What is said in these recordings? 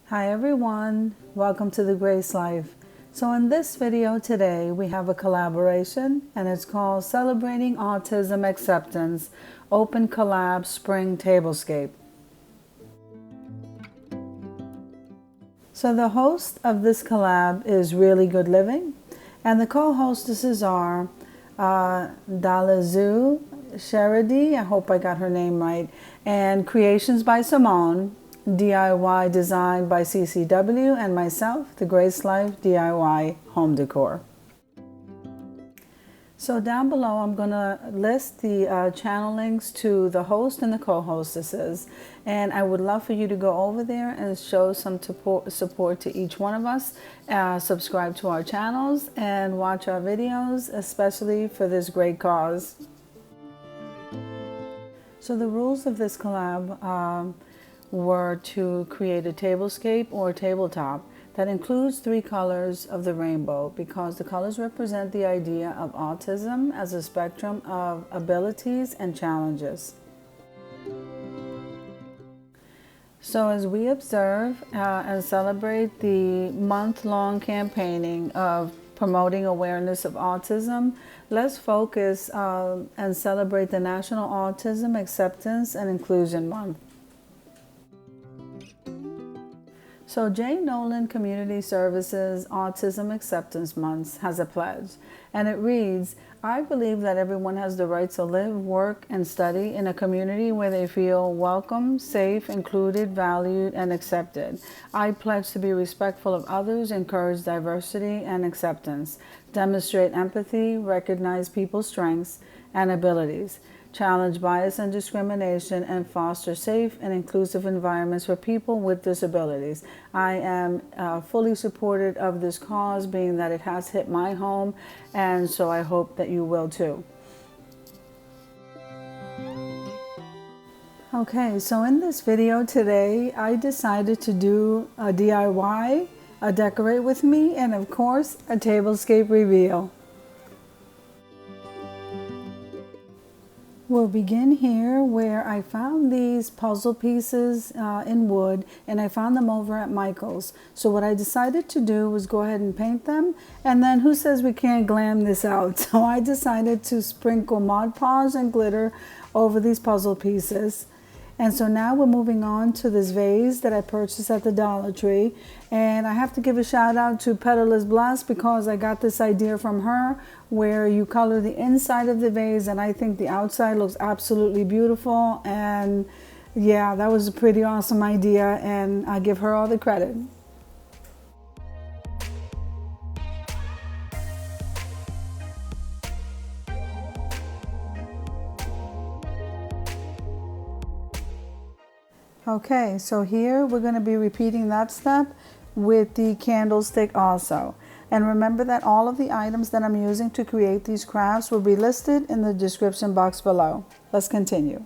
Hi everyone, welcome to The Grace Life. So in this video today we have a collaboration and it's called Celebrating Autism Acceptance Open Collab Spring Tablescape. So the host of this collab is Really Good Living and the co-hostesses are Dalazu Sharadi, I hope I got her name right, and Creations by Simone, DIY Design by CCW, and myself, The Grace Life DIY Home Decor. So down below I'm going to list the channel links to the host and the co-hostesses, and I would love for you to go over there and show some support to each one of us, subscribe to our channels and watch our videos, especially for this great cause. So the rules of this collab were to create a tablescape or a tabletop that includes 3 colors of the rainbow because the colors represent the idea of autism as a spectrum of abilities and challenges. So as we observe and celebrate the month-long campaigning of promoting awareness of autism, let's focus and celebrate the National Autism Acceptance and Inclusion Month. So J. Nolan Community Services Autism Acceptance Month has a pledge, and it reads, I believe that everyone has the right to live, work, and study in a community where they feel welcome, safe, included, valued, and accepted. I pledge to be respectful of others, encourage diversity and acceptance, demonstrate empathy, recognize people's strengths and abilities, challenge bias and discrimination, and foster safe and inclusive environments for people with disabilities. I am fully supportive of this cause, being that it has hit my home, and so I hope that you will too. Okay, so in this video today, I decided to do a DIY, a decorate with me, and of course, a tablescape reveal. We'll begin here where I found these puzzle pieces in wood, and I found them over at Michael's. So what I decided to do was go ahead and paint them, and then who says we can't glam this out? So I decided to sprinkle Mod Podge and glitter over these puzzle pieces. And so now we're moving on to this vase that I purchased at the Dollar Tree. And I have to give a shout out to Peddler's Blast because I got this idea from her where you color the inside of the vase and I think the outside looks absolutely beautiful. And yeah, that was a pretty awesome idea and I give her all the credit. Okay, so here we're going to be repeating that step with the candlestick also. And remember that all of the items that I'm using to create these crafts will be listed in the description box below. Let's continue.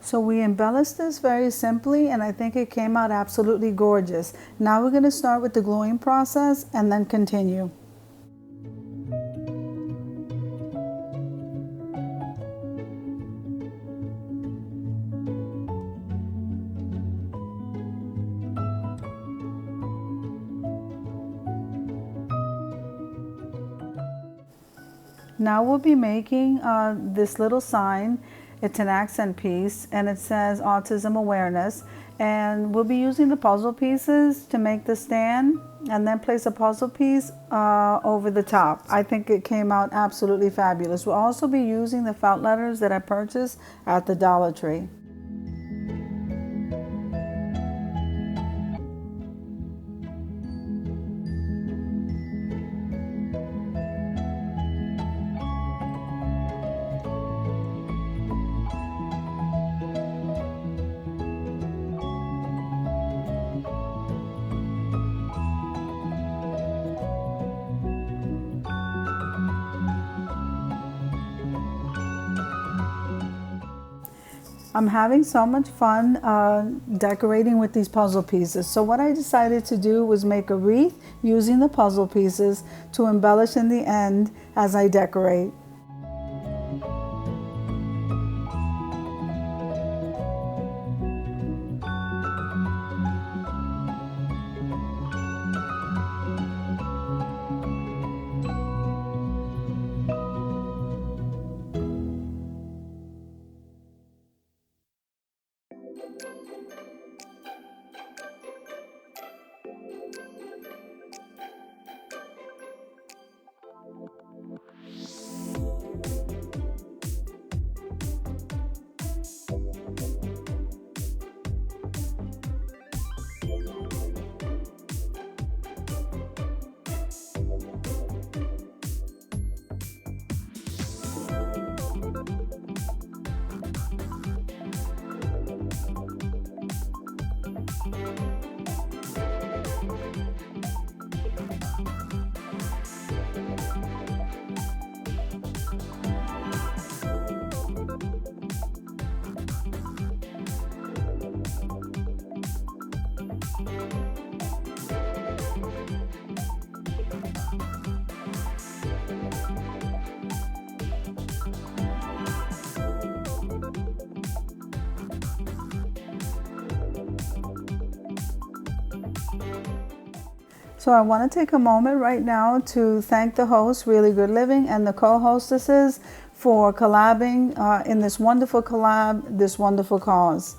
So we embellished this very simply and I think it came out absolutely gorgeous. Now we're going to start with the gluing process and then continue. Now we'll be making this little sign. It's an accent piece and it says Autism Awareness. And we'll be using the puzzle pieces to make the stand and then place a puzzle piece over the top. I think it came out absolutely fabulous. We'll also be using the felt letters that I purchased at the Dollar Tree. I'm having so much fun decorating with these puzzle pieces. So what I decided to do was make a wreath using the puzzle pieces to embellish in the end as I decorate. So I want to take a moment right now to thank the host, Really Good Living, and the co-hostesses for collabing in this wonderful collab, this wonderful cause.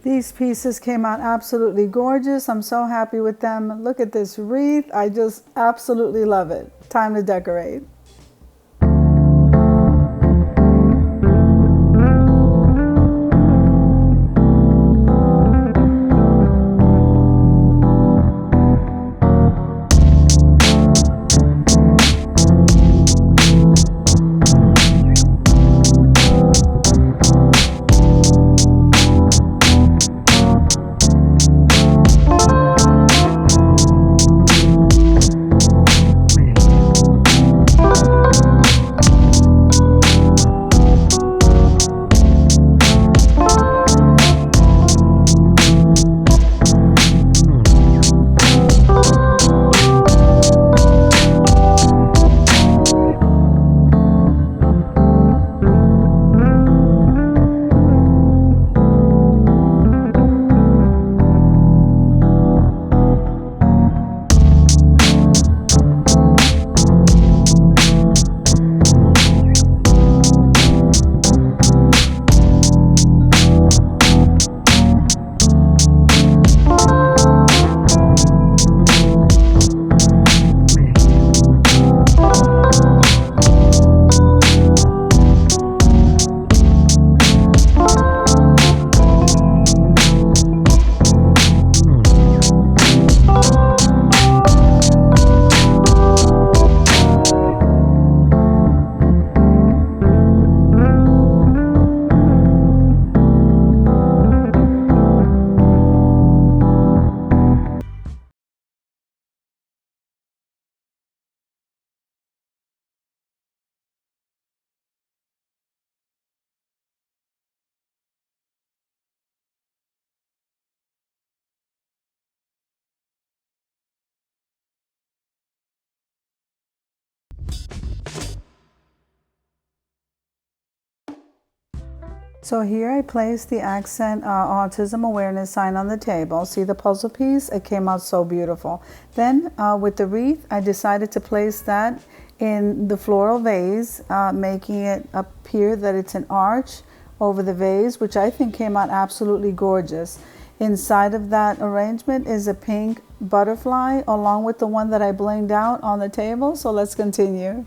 These pieces came out absolutely gorgeous. I'm so happy with them. Look at this wreath. I just absolutely love it. Time to decorate. So here I placed the accent autism awareness sign on the table. See the puzzle piece? It came out so beautiful. Then with the wreath, I decided to place that in the floral vase, making it appear that it's an arch over the vase, which I think came out absolutely gorgeous. Inside of that arrangement is a pink butterfly along with the one that I blinged out on the table. So let's continue.